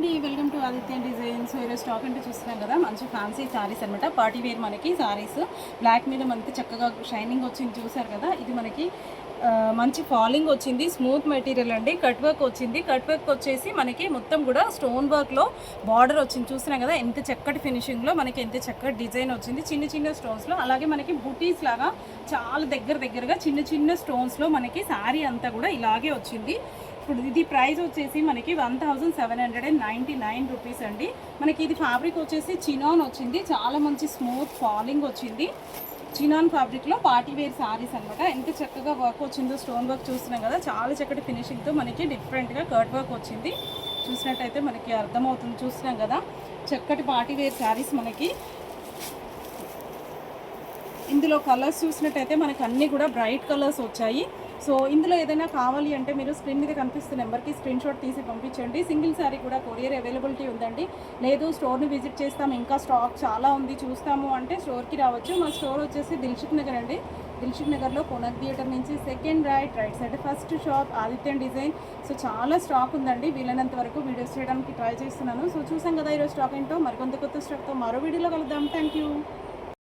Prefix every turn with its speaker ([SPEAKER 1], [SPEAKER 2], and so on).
[SPEAKER 1] Welcome to Aditya designs. ఈరోజు stock అంటే చూస్తున్నాం కదా, మంచి ఫ్యాన్సీ శారీస్ అనమాట. పార్టీ వేర్ మనకి శారీస్ బ్లాక్ మీద మనకి చక్కగా షైనింగ్ వచ్చింది, చూసారు కదా. ఇది మనకి మంచి ఫాలింగ్ వచ్చింది, స్మూత్ మెటీరియల్ అండి. కట్ వర్క్ వచ్చింది. కట్ వర్క్ వచ్చేసి మనకి మొత్తం కూడా స్టోన్ వర్క్లో బార్డర్ వచ్చింది, చూస్తున్నాం కదా. ఎంత చక్కటి ఫినిషింగ్లో మనకి ఎంత చక్కటి డిజైన్ వచ్చింది, చిన్న చిన్న స్టోన్స్లో. అలాగే మనకి బుటీస్ లాగా చాలా దగ్గరగా చిన్న చిన్న స్టోన్స్లో మనకి శారీ అంతా కూడా ఇలాగే వచ్చింది. ఇప్పుడు ఇది ప్రైస్ వచ్చేసి మనకి 1799 రూపీస్ అండి. మనకి ఇది ఫ్యాబ్రిక్ వచ్చేసి చినాన్ వచ్చింది, చాలా మంచి స్మూత్ ఫాలింగ్ వచ్చింది. చినాన్ ఫ్యాబ్రిక్లో పార్టీ వేర్ శారీస్ అనమాట. ఎంత చక్కగా వర్క్ వచ్చిందో, స్టోన్ వర్క్ చూస్తున్నాం కదా, చాలా చక్కటి ఫినిషింగ్తో మనకి డిఫరెంట్గా కట్ వర్క్ వచ్చింది. చూసినట్టయితే మనకి అర్థమవుతుంది, చూస్తున్నాం కదా. చక్కటి పార్టీ వేర్ శారీస్ మనకి ఇందులో కలర్స్ చూసినట్టయితే మనకి అన్నీ కూడా బ్రైట్ కలర్స్ వచ్చాయి. సో ఇందులో ఏదైనా కావాలి అంటే మీరు స్క్రీన్ మీద కనిపిస్తున్న నెంబర్కి స్క్రీన్ షాట్ తీసి పంపించండి. సింగిల్ శారీ కూడా కొరియర్ అవైలబిలిటీ ఉందండి. లేదు స్టోర్ని విజిట్ చేస్తాం, ఇంకా స్టాక్ చాలా ఉంది చూస్తాము అంటే స్టోర్కి రావచ్చు. మా స్టోర్ వచ్చేసి దిల్షుక్ నగర్ అండి. దిల్షుక్ నగర్లో కోనక్ థియేటర్ నుంచి second right side first shop Aditya design. So చాలా స్టాక్ ఉందండి, వీలైనంత వరకు వీడియోస్ చేయడానికి ట్రై చేస్తున్నాను. సో చూసాం కదా ఈరోజు స్టాక్ ఏంటో. మరికొంత కొత్త స్టాక్తో మరో వీడియోలో కలుద్దాం. Thank you.